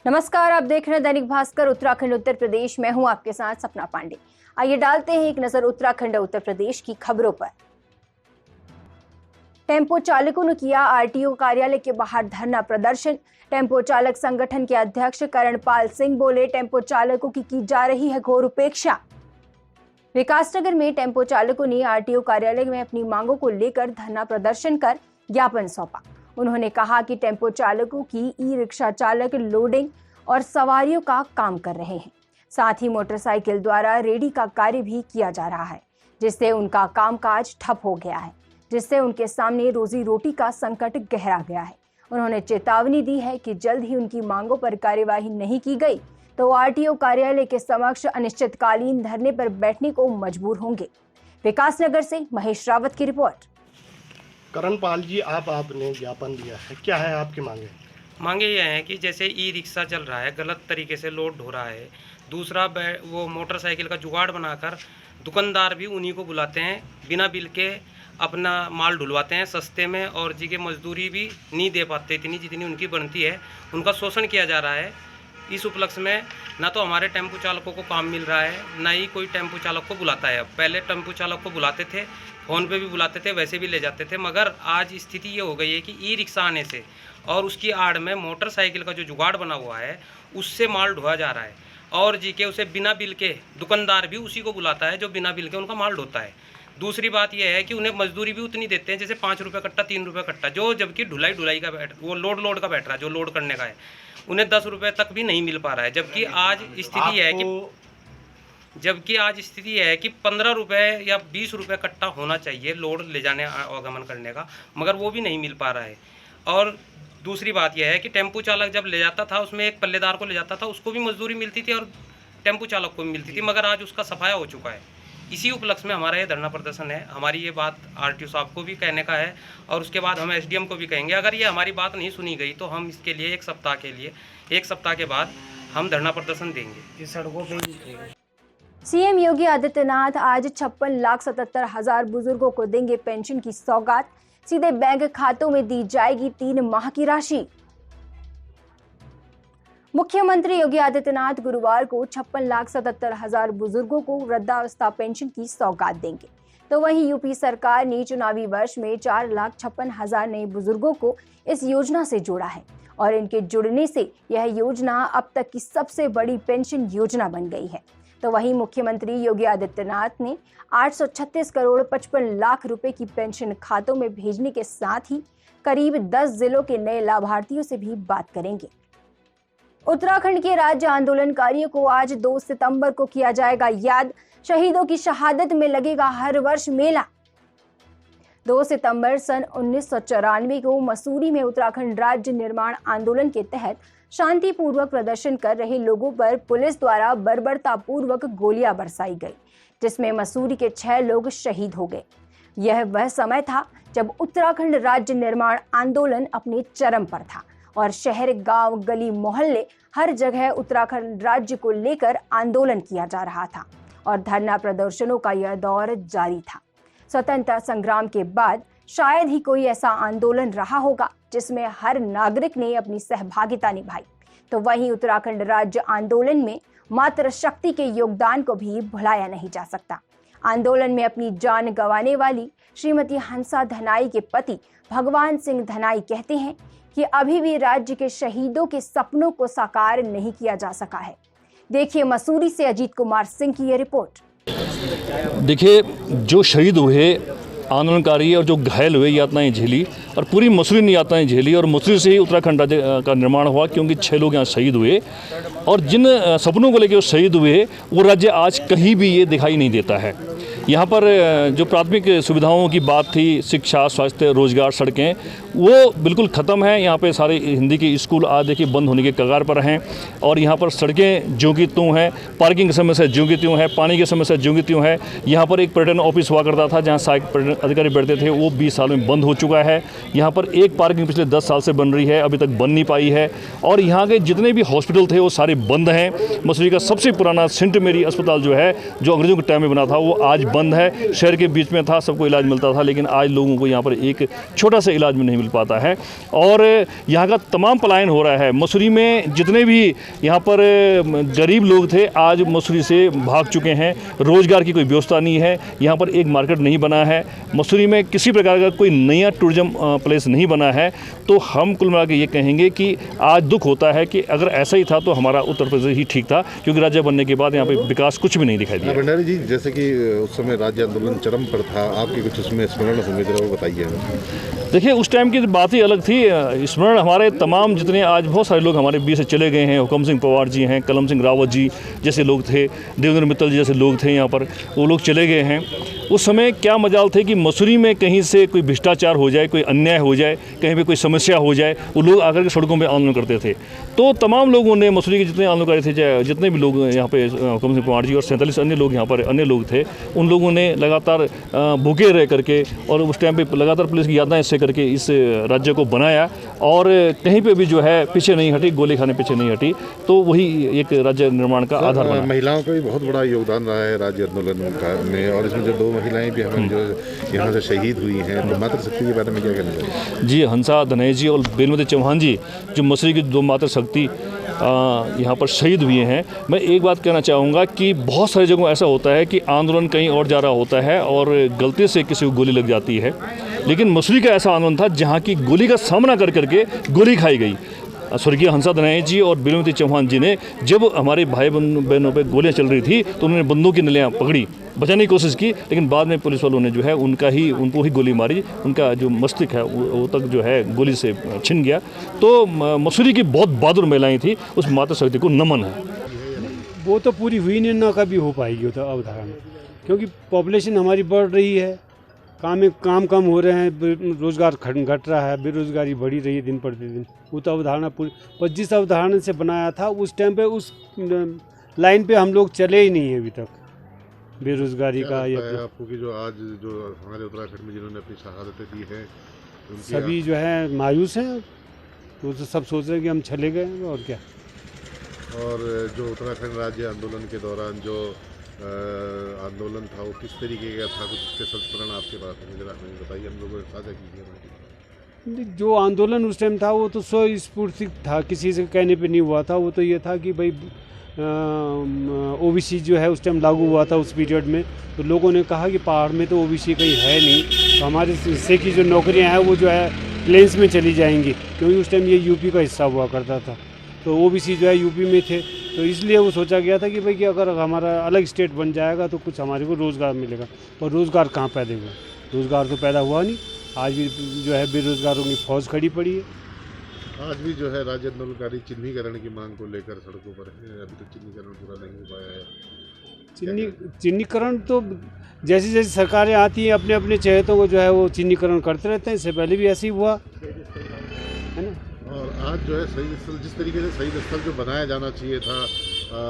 नमस्कार, आप देख रहे हैं दैनिक भास्कर उत्तराखंड उत्तर प्रदेश। मैं हूं आपके साथ सपना पांडे। आइए डालते हैं एक नजर उत्तराखंड उत्तर प्रदेश की खबरों पर। टेम्पो चालकों ने किया आरटीओ कार्यालय के बाहर धरना प्रदर्शन। टेम्पो चालक संगठन के अध्यक्ष करणपाल सिंह बोले, टेम्पो चालकों की जा रही है घोर उपेक्षा। विकासनगर में टेम्पो चालकों ने आरटीओ कार्यालय में अपनी मांगों को लेकर धरना प्रदर्शन कर ज्ञापन सौंपा। उन्होंने कहा कि टेम्पो चालकों की ई रिक्शा चालक लोडिंग और सवारियों का काम कर रहे हैं, साथ ही मोटरसाइकिल द्वारा रेडी का कार्य भी किया जा रहा है, जिससे उनका कामकाज ठप हो गया है, जिससे उनके सामने रोजी रोटी का संकट गहरा गया है। उन्होंने चेतावनी दी है कि जल्द ही उनकी मांगों पर कार्यवाही नहीं की गई तो आरटीओ कार्यालय के समक्ष अनिश्चितकालीन धरने पर बैठने को मजबूर होंगे। विकासनगर से महेश रावत की रिपोर्ट। करणपाल जी, आपने ज्ञापन दिया है, क्या है आपकी मांगे? मांगे ये हैं कि जैसे ई रिक्शा चल रहा है, गलत तरीके से लोड हो रहा है। दूसरा, वो मोटरसाइकिल का जुगाड़ बनाकर दुकानदार भी उन्हीं को बुलाते हैं, बिना बिल के अपना माल ढुलवाते हैं सस्ते में, और जी के मजदूरी भी नहीं दे पाते इतनी जितनी उनकी बनती है। उनका शोषण किया जा रहा है। इस उपलक्ष्य में ना तो हमारे टेम्पो चालकों को काम मिल रहा है, ना ही कोई टेम्पो चालक को बुलाता है। अब पहले टेम्पो चालक को बुलाते थे, फ़ोन पे भी बुलाते थे, वैसे भी ले जाते थे, मगर आज स्थिति ये हो गई है कि ई रिक्शा आने से और उसकी आड़ में मोटरसाइकिल का जो जुगाड़ बना हुआ है उससे माल ढोया जा रहा है, और जी के उसे बिना बिल के दुकानदार भी उसी को बुलाता है जो बिना बिल के उनका माल ढोता है। दूसरी बात यह है कि उन्हें मजदूरी भी उतनी देते हैं, जैसे 5 रुपये कट्टा, 3 रुपये कट्टा, जो जबकि ढुलाई का वो लोड का बैठ रहा है, जो लोड करने का है, उन्हें 10 रुपये तक भी नहीं मिल पा रहा है। जबकि आज स्थिति है कि 15 रुपये या 20 रुपये कट्टा होना चाहिए लोड ले जाने आवागमन करने का, मगर वो भी नहीं मिल पा रहा है। और दूसरी बात यह है कि टेम्पो चालक जब ले जाता था, उसमें एक पल्लेदार को ले जाता था, उसको भी मजदूरी मिलती थी और टेम्पो चालक को भी मिलती थी, मगर आज उसका सफाया हो चुका है। इसी उपलक्ष्य में हमारा ये धरना प्रदर्शन है। हमारी ये बात आरटीओ साहब को भी कहने का है, और उसके बाद हम एसडीएम को भी कहेंगे। अगर ये हमारी बात नहीं सुनी गई तो हम इसके लिए एक सप्ताह के बाद हम धरना प्रदर्शन देंगे इस सड़कों पर। सीएम योगी आदित्यनाथ आज 56,77,000 बुजुर्गों को देंगे पेंशन की सौगात। सीधे बैंक खातों में दी जाएगी 3 माह की राशि। मुख्यमंत्री योगी आदित्यनाथ गुरुवार को 56,77,000 बुजुर्गों को वृद्धावस्था पेंशन की सौगात देंगे। तो वहीं यूपी सरकार ने चुनावी वर्ष में 4,56,000 नए बुजुर्गों को इस योजना से जोड़ा है, और इनके जुड़ने से यह योजना अब तक की सबसे बड़ी पेंशन योजना बन गई है। तो वहीं मुख्यमंत्री योगी आदित्यनाथ ने 836 करोड़ 55 लाख रुपए की पेंशन खातों में भेजने के साथ ही करीब 10 जिलों के नए लाभार्थियों से भी बात करेंगे। उत्तराखंड के राज्य आंदोलनकारियों को आज 2 सितंबर को किया जाएगा याद। शहीदों की शहादत में लगेगा हर वर्ष मेला। 2 सितंबर सन 1994 को मसूरी में उत्तराखंड राज्य निर्माण आंदोलन के तहत शांतिपूर्वक प्रदर्शन कर रहे लोगों पर पुलिस द्वारा बर्बरतापूर्वक गोलियां बरसाई गई, जिसमें मसूरी के 6 लोग शहीद हो गए। यह वह समय था जब उत्तराखंड राज्य निर्माण आंदोलन अपने चरम पर था, और शहर, गांव, गली, मोहल्ले हर जगह उत्तराखंड राज्य को लेकर आंदोलन किया जा रहा था, और धरना प्रदर्शनों का यह दौर जारी था। स्वतंत्रता संग्राम के बाद शायद ही कोई ऐसा आंदोलन रहा होगा जिसमें हर नागरिक ने अपनी सहभागिता निभाई। तो वहीं उत्तराखंड राज्य आंदोलन में मातृ शक्ति के योगदान को भी भुलाया नहीं जा सकता। आंदोलन में अपनी जान गंवाने वाली श्रीमती हंसा धनाई के पति भगवान सिंह धनाई कहते हैं कि अभी भी राज्य के शहीदों के सपनों को साकार नहीं किया जा सका है। देखिए मसूरी से अजीत कुमार सिंह की ये रिपोर्ट। देखिए, जो शहीद हुए आंदोलनकारी और जो घायल हुए, यातनाएं झेली, और पूरी मसूरी ने यातनाएं झेली, और मसूरी से ही उत्तराखंड राज्य का निर्माण हुआ, क्योंकि 6 लोग यहाँ शहीद हुए। और जिन सपनों को लेकर वो शहीद हुए, वो राज्य आज कहीं भी ये दिखाई नहीं देता है। यहाँ पर जो प्राथमिक सुविधाओं की बात थी, शिक्षा, स्वास्थ्य, रोजगार, सड़कें, वो बिल्कुल ख़त्म है। यहाँ पे सारे हिंदी के स्कूल आज देखिए बंद होने के कगार पर हैं, और यहाँ पर सड़कें ज्यों की त्यों हैं, पार्किंग की समस्या ज्यों की त्यों है, पानी की समस्या ज्यों की त्यों है। यहाँ पर एक पर्यटन ऑफिस हुआ करता था जहाँ सहायक पर्यटन अधिकारी बैठते थे, वो 20 साल में बंद हो चुका है। यहाँ पर एक पार्किंग पिछले 10 साल से बन रही है, अभी तक बन नहीं पाई है। और यहाँ के जितने भी हॉस्पिटल थे वो सारे बंद हैं। मसूरी का सबसे पुराना सेंट मेरी अस्पताल जो है, जो अंग्रेजों के टाइम में बना था, वो आज बंद है। शहर के बीच में था, सबको इलाज मिलता था, लेकिन आज लोगों को यहाँ पर एक छोटा सा इलाज में नहीं मिल मिल पाता है। और यहाँ का तमाम पलायन हो रहा है। मसूरी में जितने भी यहाँ पर गरीब लोग थे आज मसूरी से भाग चुके हैं। रोज़गार की कोई व्यवस्था नहीं है, यहाँ पर एक मार्केट नहीं बना है, मसूरी में किसी प्रकार का कोई नया टूरिज्म प्लेस नहीं बना है। तो हम कुल मिला के ये कहेंगे कि आज दुख होता है कि अगर ऐसा ही था तो हमारा उत्तर प्रदेश ही ठीक था, क्योंकि राज्य बनने के बाद यहाँ पे विकास कुछ भी नहीं दिखाई दिया। भंडारी जी, जैसे कि उस समय राज्य आंदोलन चरम पर था, आपके कुछ उसमें स्मरण होंगे, जरा वो बताइए। देखिए, उस टाइम की बात ही अलग थी। स्मरण हमारे तमाम जितने आज बहुत सारे लोग हमारे बीच से चले गए हैं, हुकम सिंह पवार जी हैं, कलम सिंह रावत जी जैसे लोग थे, देवेंद्र मित्तल जी जैसे लोग थे, यहाँ पर वो लोग चले गए हैं। उस समय क्या मजाल थे कि मसूरी में कहीं से कोई भ्रष्टाचार हो जाए, कोई अन्याय हो जाए, कहीं पे कोई समस्या हो जाए, वो लोग आकर के सड़कों पे आंदोलन करते थे। तो तमाम लोगों ने, मसूरी के जितने आंदोलनकारी थे, चाहे जितने भी लोग यहाँ पे हुकम सिंह पवार जी और 47 अन्य लोग यहाँ पर अन्य लोग थे, उन लोगों ने लगातार भूखे रह करके और उस टाइम पे लगातार पुलिस की यातनाएं इससे करके इस राज्य को बनाया और कहीं पे भी जो है पीछे नहीं हटी, गोली खाने पीछे नहीं हटी। तो वही एक राज्य निर्माण का आधार बना। महिलाओं का भी बहुत बड़ा योगदान रहा है राज्य आंदोलन में, और इसमें जो 2 महिलाएं भी हमें जो यहाँ से शहीद हुई हैं, तो मातृशक्ति के बारे में क्या कहना चाहिए? जी, हंसा धनई जी और बेलमती चौहान जी जो मसूरी की 2 मातृशक्ति यहाँ पर शहीद हुए हैं। मैं एक बात कहना चाहूँगा कि बहुत सारी जगहों ऐसा होता है कि आंदोलन कहीं और जा रहा होता है और गलती से किसी को गोली लग जाती है, लेकिन मसूरी का ऐसा आंदोलन था जहाँ की गोली का सामना कर करके गोली खाई गई। स्वर्गीय हंसा धनाई जी और बेलमती चौहान जी ने जब हमारे भाई बहनों पे गोलियां चल रही थी तो उन्होंने बंदूक की नलियां पकड़ी, बचाने की कोशिश की, लेकिन बाद में पुलिस वालों ने जो है उनको ही गोली मारी, उनका जो मस्तिष्क है वो तक जो है गोली से छिन गया। तो मसूरी की बहुत बहादुर महिलाएं थी, उस मातृशक्ति को नमन है। वो तो पूरी हुई नहीं, ना कभी हो पाएगी वो तो अवधारणा, क्योंकि पॉपुलेशन हमारी बढ़ रही है, काम कम हो रहे हैं, रोज़गार घट रहा है, बेरोज़गारी बढ़ी रही है दिन प्रतिदिन। वो तो अवधारणा पूरी, पर जिस अवधारणा से बनाया था उस टाइम पे उस लाइन पे हम लोग चले ही नहीं है अभी तक, बेरोज़गारी का। या आपको कि जो आज जो हमारे उत्तराखंड में जिन्होंने अपनी शहादतें दी हैं, सभी जो है मायूस हैं, वो तो सब सोच रहे हैं कि हम चले गए और क्या। और जो उत्तराखंड राज्य आंदोलन के दौरान जो आंदोलन था वो किस तरीके का था, कुछ उसके संस्मरण आपके पास है, जरा हमें बताइए, हम लोगों ने साझा कीजिए। जो आंदोलन उस टाइम था वो तो स्वस्फूर्त था, किसी से कहने पे नहीं हुआ था। वो तो ये था कि भाई ओबीसी जो है उस टाइम लागू हुआ था उस पीरियड में, तो लोगों ने कहा कि पहाड़ में तो ओबीसी कहीं है नहीं, तो हमारे हिस्से की जो नौकरियां हैं वो जो है प्लेन्स में चली जाएंगी, क्योंकि उस टाइम ये यूपी का हिस्सा हुआ करता था, तो ओबीसी जो है यूपी में थे। तो इसलिए वो सोचा गया था कि भाई कि अगर हमारा अलग स्टेट बन जाएगा तो कुछ हमारे को रोज़गार मिलेगा, और रोज़गार कहाँ पैदा हुआ? रोज़गार तो पैदा हुआ नहीं। आज भी जो है बेरोज़गारों की फौज खड़ी पड़ी है। आज भी जो है राज्य आंदोलनकारी चिन्हीकरण की मांग को लेकर सड़कों पर है, अभी तक चिन्हीकरण पूरा नहीं हो पाया है। चिन्हीकरण तो जैसी जैसी सरकारें आती हैं अपने अपने चहेतों को जो है वो चिन्हीकरण करते रहते हैं, इससे पहले भी ऐसे ही हुआ है ना। और आज जो है शहीद स्थल, जिस तरीके से शहीद स्थल जो बनाया जाना चाहिए था,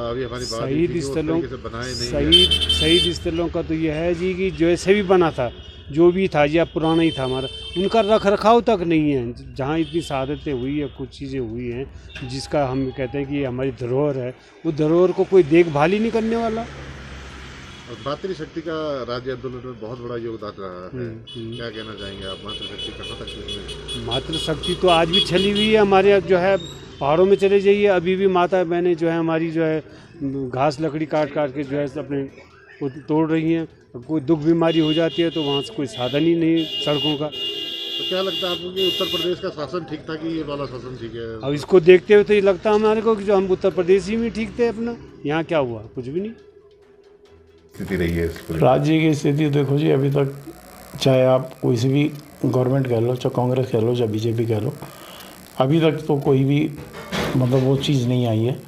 अभी हमारी बात शहीद स्थलों से बनाए नहीं। शहीद स्थलों का तो यह है जी कि जैसे भी बना था, जो भी था या पुराना ही था हमारा, उनका रख रखाव तक नहीं है। जहाँ इतनी शहादतें हुई है, कुछ चीज़ें हुई हैं जिसका हम कहते हैं कि हमारी धरोहर है, वो धरोहर को कोई देखभाल ही नहीं करने वाला। और मातृशक्ति का राज्य आंदोलन में बहुत बड़ा योगदान रहा है, क्या कहना चाहेंगे आप? मातृशक्ति कहाँ तक इसमें? मातृशक्ति तो आज भी छली हुई है हमारे, जो है पहाड़ों में चले जाइए, अभी भी माता बहनें जो है हमारी जो है घास लकड़ी काट के जो है अपने को तोड़ रही हैं। कोई दुख बीमारी हो जाती है तो वहाँ से कोई साधन ही नहीं सड़कों का। तो क्या लगता है आपको कि उत्तर प्रदेश का शासन ठीक था कि ये वाला शासन ठीक है? अब इसको देखते हुए तो ये लगता है हमारे को कि जो हम उत्तर प्रदेश ही में ठीक थे अपना, यहाँ क्या हुआ? कुछ भी नहीं। स्थिति रही है राज्य की स्थिति देखो जी, अभी तक चाहे आप कोई सी भी गवर्नमेंट कह लो, चाहे कांग्रेस कह लो, चाहे बीजेपी कह लो, अभी तक तो कोई भी मतलब वो चीज़ नहीं आई है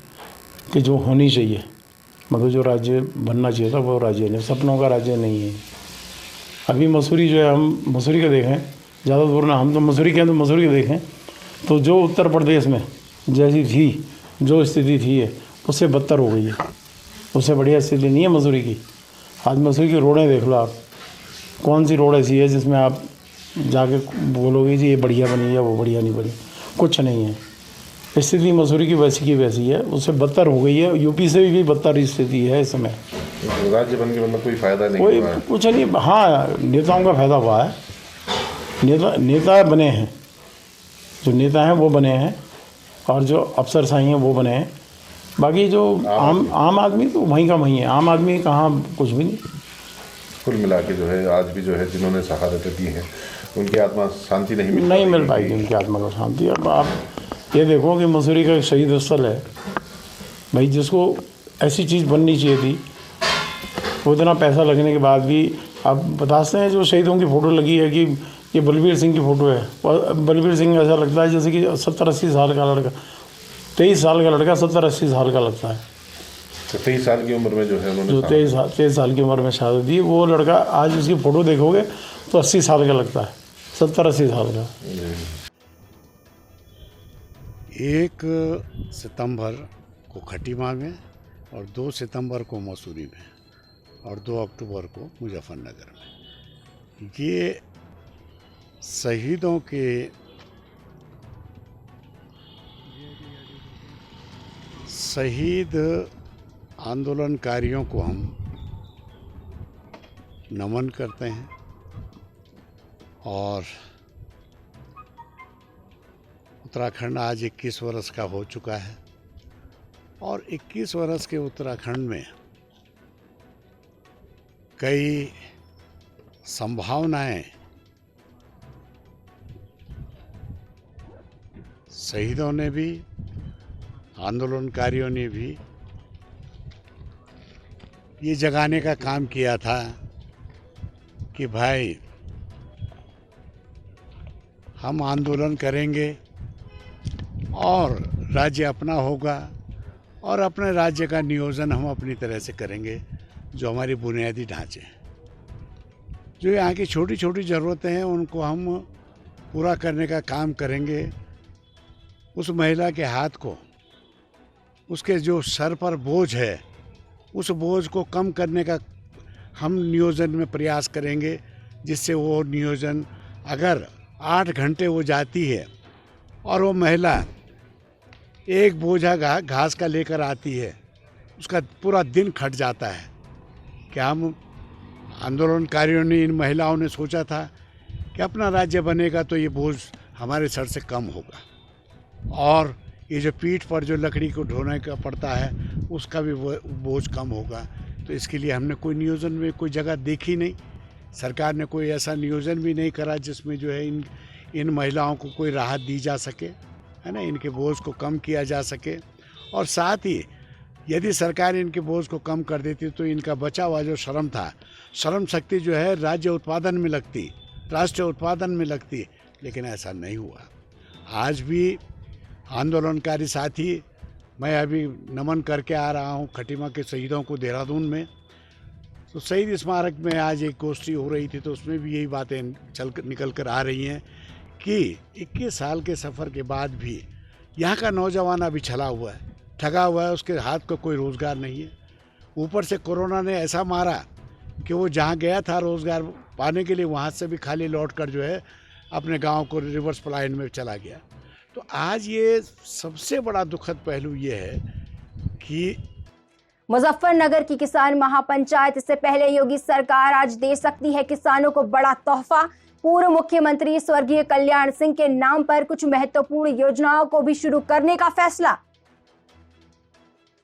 कि जो होनी चाहिए, मतलब जो राज्य बनना चाहिए था वो राज्य नहीं, सपनों का राज्य नहीं है। अभी मसूरी जो है, हम मसूरी का देखें, ज़्यादा दूर ना, हम तो मसूरी के हैं तो मसूरी के देखें, तो जो उत्तर प्रदेश में जैसी थी जो स्थिति थी है उससे बदतर हो गई है, उससे बढ़िया स्थिति नहीं है मसूरी की। आज मसूरी की रोडें देख लो आप, कौन सी रोड ऐसी है जिसमें आप जाके बोलोगे जी ये बढ़िया बनी है, वो बढ़िया नहीं बनी? कुछ नहीं है। स्थिति मसूरी की वैसी है, उससे बदतर हो गई है। यूपी से भी बदतर स्थिति है इस समय। राज्य बन के मतलब कोई फ़ायदा नहीं कोई हुआ है। कुछ नहीं। हाँ, नेताओं का फ़ायदा हुआ है, नेता बने हैं, जो नेता हैं वो बने हैं और जो अफसरशाही हैं वो बने हैं। बाकी जो आम आदमी तो वहीं का वहीं है, आम आदमी कहाँ कुछ भी नहीं। कुल मिला के जो है आज भी जो है जिन्होंने शहादतें दी हैं उनकी आत्मा शांति नहीं मिल पाएगी उनकी आत्मा को शांति। अब आप ये देखो कि मसूरी का एक शहीद स्थल है भाई, जिसको ऐसी चीज़ बननी चाहिए थी, वो इतना पैसा लगने के बाद भी आप बताते हैं जो शहीदों की फ़ोटो लगी है कि ये बलबीर सिंह की फ़ोटो है, और बलबीर सिंह ऐसा लगता है जैसे कि 70-80 साल का लड़का, 23 साल का लड़का 70-80 साल का लगता है। तो 23 साल की उम्र में जो है उन्होंने जो 23 साल की उम्र में शहादत दी, वो लड़का आज उसकी फ़ोटो देखोगे तो 80 साल का लगता है, 70-80 साल का। 1 सितंबर को खटीमा में और 2 सितंबर को मसूरी में और 2 अक्टूबर को मुजफ्फरनगर में। ये शहीदों के शहीद आंदोलनकारियों को हम नमन करते हैं और उत्तराखंड आज 21 वर्ष का हो चुका है और 21 वर्ष के उत्तराखंड में कई संभावनाएं शहीदों ने भी, आंदोलनकारियों ने भी ये जगाने का काम किया था कि भाई हम आंदोलन करेंगे और राज्य अपना होगा और अपने राज्य का नियोजन हम अपनी तरह से करेंगे। जो हमारी बुनियादी ढांचे हैं, जो यहाँ की छोटी छोटी ज़रूरतें हैं, उनको हम पूरा करने का काम करेंगे। उस महिला के हाथ को, उसके जो सर पर बोझ है, उस बोझ को कम करने का हम नियोजन में प्रयास करेंगे, जिससे वो नियोजन अगर 8 घंटे वो जाती है और वो महिला एक बोझा घास का लेकर आती है, उसका पूरा दिन खट जाता है। क्या हम आंदोलनकारियों ने, इन महिलाओं ने सोचा था कि अपना राज्य बनेगा तो ये बोझ हमारे सर से कम होगा और ये जो पीठ पर जो लकड़ी को ढोने का पड़ता है उसका भी बोझ कम होगा। तो इसके लिए हमने कोई नियोजन में कोई जगह देखी नहीं, सरकार ने कोई ऐसा नियोजन भी नहीं करा जिसमें जो है इन महिलाओं को कोई राहत दी जा सके, है ना, इनके बोझ को कम किया जा सके। और साथ ही यदि सरकार इनके बोझ को कम कर देती तो इनका बचा हुआ जो श्रम था, श्रम शक्ति जो है राज्य उत्पादन में लगती, राष्ट्रीय उत्पादन में लगती, लेकिन ऐसा नहीं हुआ। आज भी आंदोलनकारी साथी, मैं अभी नमन करके आ रहा हूँ खटीमा के शहीदों को देहरादून में, तो शहीद स्मारक में आज एक गोष्ठी हो रही थी, तो उसमें भी यही बातें निकल कर आ रही हैं कि 21 साल के सफ़र के बाद भी यहाँ का नौजवान अभी छला हुआ है, ठगा हुआ है, उसके हाथ को कोई रोज़गार नहीं है। ऊपर से कोरोना ने ऐसा मारा कि वो जहाँ गया था रोज़गार पाने के लिए, वहाँ से भी खाली लौट कर जो है अपने गांव को रिवर्स पलायन में चला गया। तो आज ये सबसे बड़ा दुखद पहलू ये है कि मुजफ्फरनगर की किसान महापंचायत, इससे पहले योगी सरकार आज दे सकती है किसानों को बड़ा तोहफा। पूर्व मुख्यमंत्री स्वर्गीय कल्याण सिंह के नाम पर कुछ महत्वपूर्ण योजनाओं को भी शुरू करने का फैसला।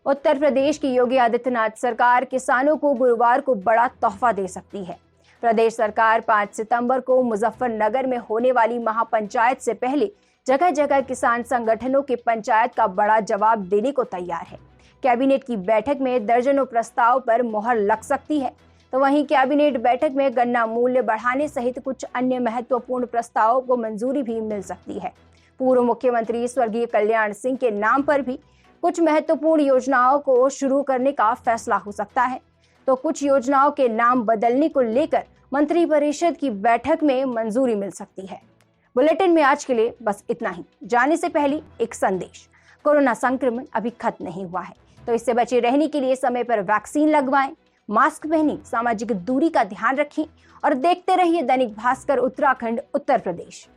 उत्तर प्रदेश की योगी आदित्यनाथ सरकार किसानों को गुरुवार को बड़ा तोहफा दे सकती है। प्रदेश सरकार 5 सितंबर को मुजफ्फरनगर में होने वाली महापंचायत से पहले जगह जगह किसान संगठनों के पंचायत का बड़ा जवाब देने को तैयार है। कैबिनेट की बैठक में दर्जनों प्रस्ताव पर मोहर लग सकती है, तो वहीं कैबिनेट बैठक में गन्ना मूल्य बढ़ाने सहित कुछ अन्य महत्वपूर्ण प्रस्तावों को मंजूरी भी मिल सकती है। पूर्व मुख्यमंत्री स्वर्गीय कल्याण सिंह के नाम पर भी कुछ महत्वपूर्ण योजनाओं को शुरू करने का फैसला हो सकता है, तो कुछ योजनाओं के नाम बदलने को लेकर मंत्रिपरिषद की बैठक में मंजूरी मिल सकती है। बुलेटिन में आज के लिए बस इतना ही। जाने से पहले एक संदेश, कोरोना संक्रमण अभी खत्म नहीं हुआ है, तो इससे बचे रहने के लिए समय पर वैक्सीन लगवाएं, मास्क पहनें, सामाजिक दूरी का ध्यान रखें और देखते रहिए दैनिक भास्कर उत्तराखंड उत्तर प्रदेश।